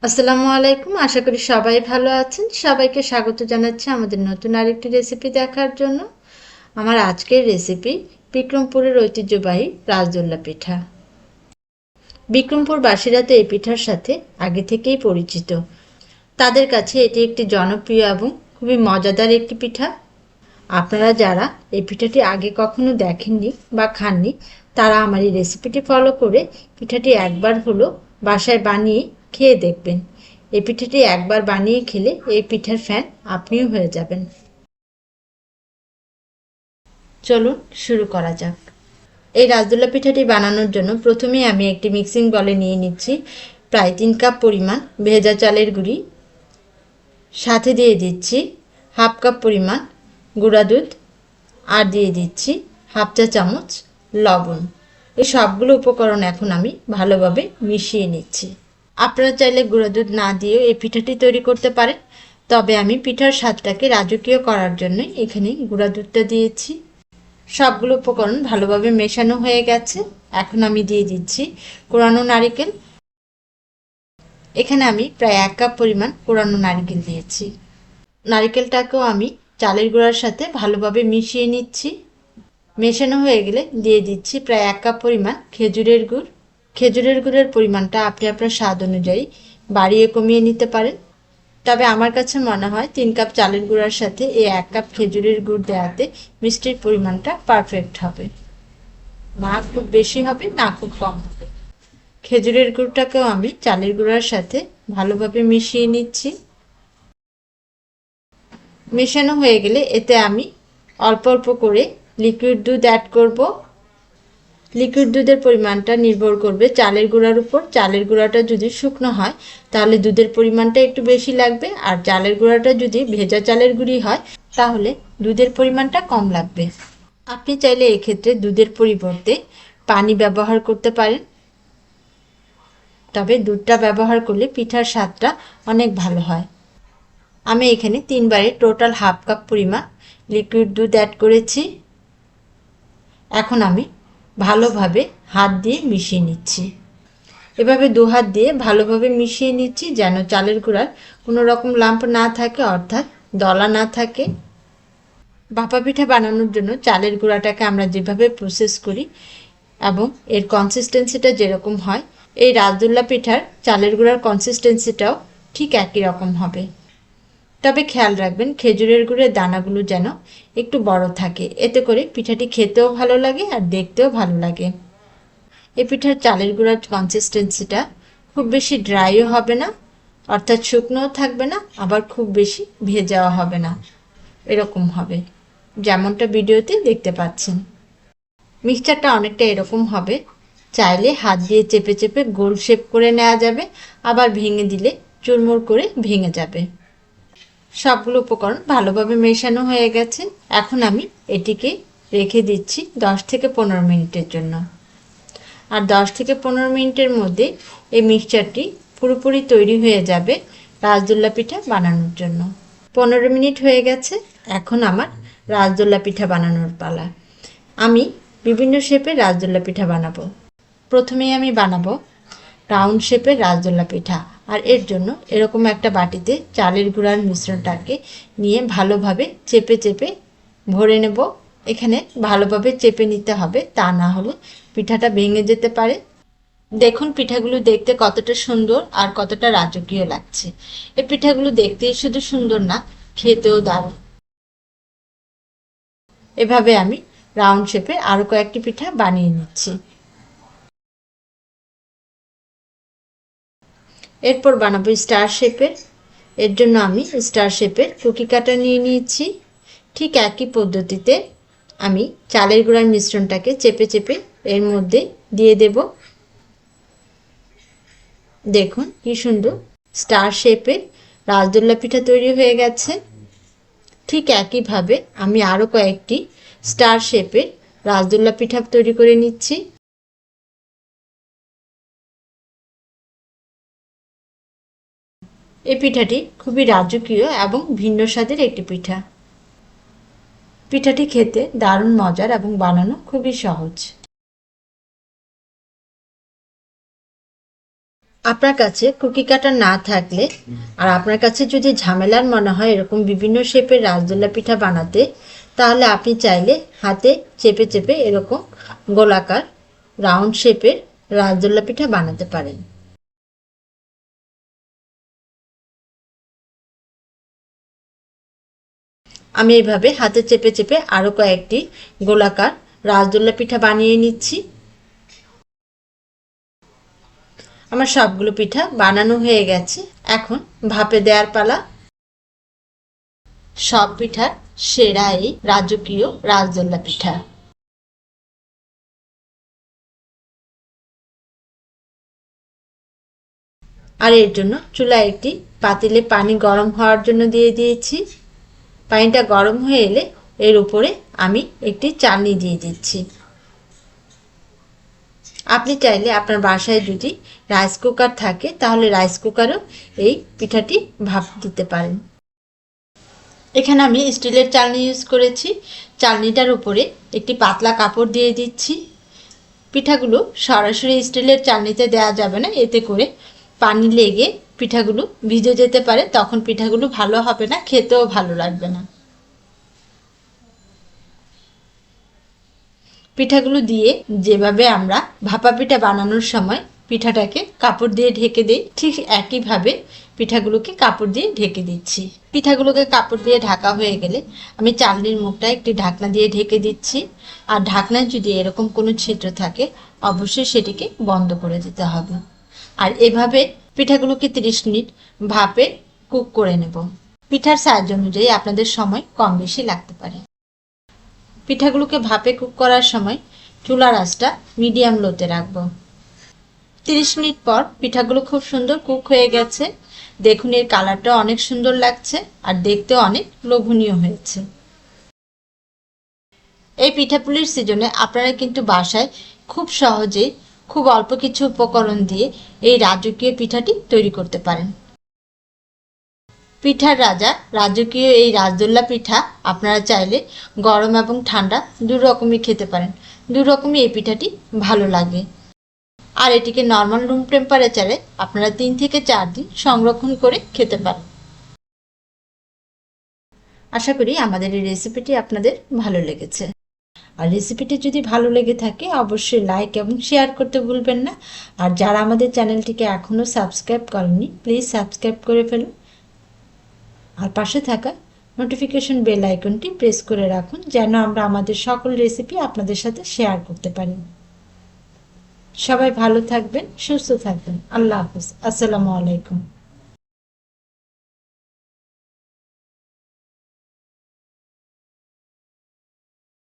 আসসালামু আলাইকুম। আশা করি সবাই ভালো আছেন। সবাইকে স্বাগত জানাচ্ছি আমাদের নতুন আরেকটি রেসিপি দেখার জন্য। আমার আজকের রেসিপি বিক্রমপুরের ঐতিহ্যবাহী রাজদোল্লা পিঠা। বিক্রমপুরবাসীরা তো এই পিঠার সাথে আগে থেকেই পরিচিত। তাদের কাছে এটি একটি জনপ্রিয় এবং খুবই মজাদার একটি পিঠা। আপনারা যারা এই পিঠাটি আগে কখনো দেখেননি বা খাননি, তারা আমার এই রেসিপিটি ফলো করে পিঠাটি একবার হলো বাসায় বানিয়ে খেয়ে দেখবেন। এই পিঠাটি একবার বানিয়ে খেলে এই পিঠার ফ্যান আপনিও হয়ে যাবেন। চলুন শুরু করা যাক। এই রাজদোল্লা পিঠাটি বানানোর জন্য প্রথমেই আমি একটি মিক্সিং বলে নিয়ে নিচ্ছি প্রায় 3 কাপ পরিমাণ ভেজা চালের গুঁড়ি, সাথে দিয়ে দিচ্ছি হাফ কাপ পরিমাণ গুঁড়া দুধ, আর দিয়ে দিচ্ছি হাফ চা চামচ লবণ। এই সবগুলো উপকরণ এখন আমি ভালোভাবে মিশিয়ে নিচ্ছি। আপনারা চাইলে গুঁড়া দুধ না দিয়েও এই পিঠাটি তৈরি করতে পারেন, তবে আমি পিঠার স্বাদটাকে রাজকীয় করার জন্য এখানে গুঁড়া দুধটা দিয়েছি। সবগুলো উপকরণ ভালোভাবে মেশানো হয়ে গেছে। এখন আমি দিয়ে দিচ্ছি কোরানো নারকেল। এখানে আমি প্রায় 1 কাপ পরিমাণ কোরানো নারকেল দিয়েছি। নারকেলটাকেও আমি চালের গুঁড়ার সাথে ভালোভাবে মিশিয়ে নিচ্ছি। মেশানো হয়ে গেলে দিয়ে দিচ্ছি প্রায় 1 কাপ পরিমাণ খেজুরের গুড়। খেজুরের গুড়ের পরিমাণটা আপনি আপনার স্বাদ অনুযায়ী বাড়িয়ে কমিয়ে নিতে পারেন, তবে আমার কাছে মনে হয় 3 কাপ চালের গুঁড়ার সাথে এই 1 কাপ খেজুরের গুড় দেওয়াতে মিষ্টির পরিমাণটা পারফেক্ট হবে। না খুব বেশি হবে, না খুব কম হবে। খেজুরের গুড়টাকেও আমি চালের গুঁড়ার সাথে ভালোভাবে মিশিয়ে নিচ্ছি। মেশানো হয়ে গেলে এতে আমি অল্প অল্প করে লিকুইড দুধ অ্যাড করব। লিকুইড দুধের পরিমাণটা নির্ভর করবে চালের গুঁড়ার উপর। চালের গুঁড়াটা যদি শুকনো হয় তাহলে দুধের পরিমাণটা একটু বেশি লাগবে, আর চালের গুঁড়াটা যদি ভেজা চালের গুঁড়ি হয় তাহলে দুধের পরিমাণটা কম লাগবে। আপনি চাইলে এক্ষেত্রে দুধের পরিবর্তে পানি ব্যবহার করতে পারেন, তবে দুধটা ব্যবহার করলে পিঠার স্বাদটা অনেক ভালো হয়। আমি এখানে 3 বারে টোটাল হাফ কাপ পরিমাণ লিকুইড দুধ অ্যাড করেছি। এখন আমি ভালোভাবে হাত দিয়ে মিশিয়ে নিচ্ছি। এভাবে 2 হাত দিয়ে ভালোভাবে মিশিয়ে নিচ্ছি যেন চালের গুঁড়ার কোনো রকম লাম্প না থাকে, অর্থাৎ দলা না থাকে। ভাপা পিঠা বানানোর জন্য চালের গুঁড়াটাকে আমরা যেভাবে প্রসেস করি এবং এর কনসিস্টেন্সিটা যেরকম হয়, এই রাজদোল্লা পিঠার চালের গুঁড়ার কনসিস্টেন্সিটাও ঠিক একই রকম হবে। তবে খেয়াল রাখবেন খেজুরের গুড়ের দানাগুলো যেন একটু বড় থাকে, এতে করে পিঠাটি খেতেও ভালো লাগে আর দেখতেও ভালো লাগে। এই পিঠার চালের গুঁড়ার কনসিস্টেন্সিটা খুব বেশি ড্রাইও হবে না, অর্থাৎ শুকনোও থাকবে না, আবার খুব বেশি ভেজাও হবে না, এরকম হবে যেমনটা ভিডিওতে দেখতে পাচ্ছেন। মিক্সচারটা অনেকটা এরকম হবে। চাইলে হাত দিয়ে চেপে চেপে গোল শেপ করে নেওয়া যাবে, আবার ভেঙে দিলে চুরমুর করে ভেঙে যাবে। সবগুলো উপকরণ ভালোভাবে মেশানো হয়ে গেছে। এখন আমি এটিকে রেখে দিচ্ছি 10 থেকে 15 মিনিটের জন্য। আর 10 থেকে 15 মিনিটের মধ্যে এই মিক্সচারটি পুরোপুরি তৈরি হয়ে যাবে রাজদোল্লা পিঠা বানানোর জন্য। 15 মিনিট হয়ে গেছে। এখন আমার রাজদোল্লা পিঠা বানানোর পালা। আমি বিভিন্ন শেপের রাজদোল্লা পিঠা বানাবো। প্রথমেই আমি বানাবো রাউন্ড শেপের রাজদোল্লা পিঠা, আর এর জন্য এরকম একটা বাটিতে চালের গুঁড়ার মিশ্রণটাকে নিয়ে ভালোভাবে চেপে চেপে ভরে নেব। এখানে ভালোভাবে চেপে নিতে হবে, তা না হলে পিঠাটা ভেঙে যেতে পারে। দেখুন পিঠাগুলো দেখতে কতটা সুন্দর আর কতটা রাজকীয় লাগছে। এই পিঠাগুলো দেখতেই শুধু সুন্দর না, খেতেও দারুণ। এভাবে আমি রাউন্ড শেপে আরও কয়েকটি পিঠা বানিয়ে নিচ্ছি। এরপর বানাবো স্টার শেপের। এর জন্য আমি স্টার শেপের কুকি কাটার নিয়ে নিয়েছি। ঠিক একই পদ্ধতিতে আমি চালের গুঁড়ার মিশ্রণটাকে চেপে চেপে এর মধ্যে দিয়ে দেব। দেখুন কি সুন্দর স্টার শেপের রাজদোল্লা পিঠা তৈরি হয়ে গেছে। ঠিক একইভাবে আমি আরও কয়েকটি স্টার শেপের রাজদোল্লা পিঠা তৈরি করে নিচ্ছি। এই পিঠাটি খুবই রাজকীয় এবং ভিন্ন স্বাদের একটি পিঠা। পিঠাটি খেতে দারুণ মজার এবং বানানো খুবই সহজ। আপনার কাছে কুকি কাটার না থাকলে আর আপনার কাছে যদি ঝামেলার মনে হয় এরকম বিভিন্ন শেপের রসগোল্লা পিঠা বানাতে, তাহলে আপনি চাইলে হাতে চেপে চেপে এরকম গোলাকার রাউন্ড শেপের রসগোল্লা পিঠা বানাতে পারেন। আমি এইভাবে হাতে চেপে চেপে আরও কয়েকটি গোলাকার রসগোল্লা পিঠা বানিয়ে নিচ্ছি। আমার সবগুলো পিঠা বানানো হয়ে গেছে, এখন ভাপে দেওয়ার পালা। সব পিঠার সেরা এই রাজকীয় রসগোল্লা পিঠা। আর এর জন্য চুলায় একটি পাতিলে পানি গরম হওয়ার জন্য দিয়ে দিয়েছি। পানিটা গরম হয়ে এলে এর উপরে আমি একটি চালনি দিয়ে দিচ্ছি। আপনি চাইলে আপনার বাসায় যদি রাইস কুকার থাকে তাহলে রাইস কুকারও এই পিঠাটি ভাপ দিতে পারেন। এখানে আমি স্টিলের চালনি ইউজ করেছি। চালনিটার উপরে একটি পাতলা কাপড় দিয়ে দিচ্ছি। পিঠাগুলো সরাসরি স্টিলের চালনিতে দেওয়া যাবে না, এতে করে পানি লেগে পিঠাগুলো ভিজে যেতে পারে, তখন পিঠাগুলো ভালো হবে না, খেতেও ভালো লাগবে না। পিঠাগুলো দিয়ে যেভাবে আমরা ভাপা পিঠা বানানোর সময় পিঠাটাকে কাপড় দিয়ে ঢেকে দিই, ঠিক একইভাবে পিঠাগুলোকে কাপড় দিয়ে ঢেকে দিচ্ছি। পিঠাগুলোকে কাপড় দিয়ে ঢাকা হয়ে গেলে আমি চালনির মুখটা একটি ঢাকনা দিয়ে ঢেকে দিচ্ছি। আর ঢাকনায় যদি এরকম কোনো ছিদ্র থাকে অবশ্যই সেটিকে বন্ধ করে দিতে হবে। আর এভাবে পিঠাগুলোকে 30 মিনিট ভাপে কুক করে নেব। পিঠার সাইজ অনুযায়ী আপনাদের সময় কম বেশি লাগতে পারে। পিঠাগুলোকে ভাপে কুক করার সময় চুলার আঁচটা মিডিয়াম লোতে রাখবো। 30 মিনিট পর পিঠাগুলো খুব সুন্দর কুক হয়ে গেছে। দেখুন এর কালারটা অনেক সুন্দর লাগছে আর দেখতেও অনেক লোভনীয় হয়েছে। এই পিঠাপুলির সিজনে আপনারা কিন্তু বাসায় খুব সহজেই খুব অল্প কিছু উপকরণ দিয়ে এই রাজকীয় পিঠাটি তৈরি করতে পারেন। পিঠার রাজা রাজকীয় এই রসগোল্লা পিঠা আপনারা চাইলে গরম এবং ঠান্ডা দু রকমই খেতে পারেন। দু রকমই এই পিঠাটি ভালো লাগে। আর এটিকে নর্মাল রুম টেম্পারেচারে আপনারা 3 থেকে 4 দিন সংরক্ষণ করে খেতে পারেন। আশা করি আমাদের এই রেসিপিটি আপনাদের ভালো লেগেছে। আর রেসিপিটি যদি ভালো লেগে থাকে অবশ্যই লাইক এবং শেয়ার করতে ভুলবেন না। আর যারা আমাদের চ্যানেলটিকে এখনও সাবস্ক্রাইব করেননি প্লিজ সাবস্ক্রাইব করে ফেলুন। আর পাশে থাকা নোটিফিকেশন বেল আইকনটি প্রেস করে রাখুন যেন আমরা আমাদের সকল রেসিপি আপনাদের সাথে শেয়ার করতে পারি। সবাই ভালো থাকবেন, সুস্থ থাকবেন। আল্লাহ হাফেজ। আসসালামু আলাইকুম।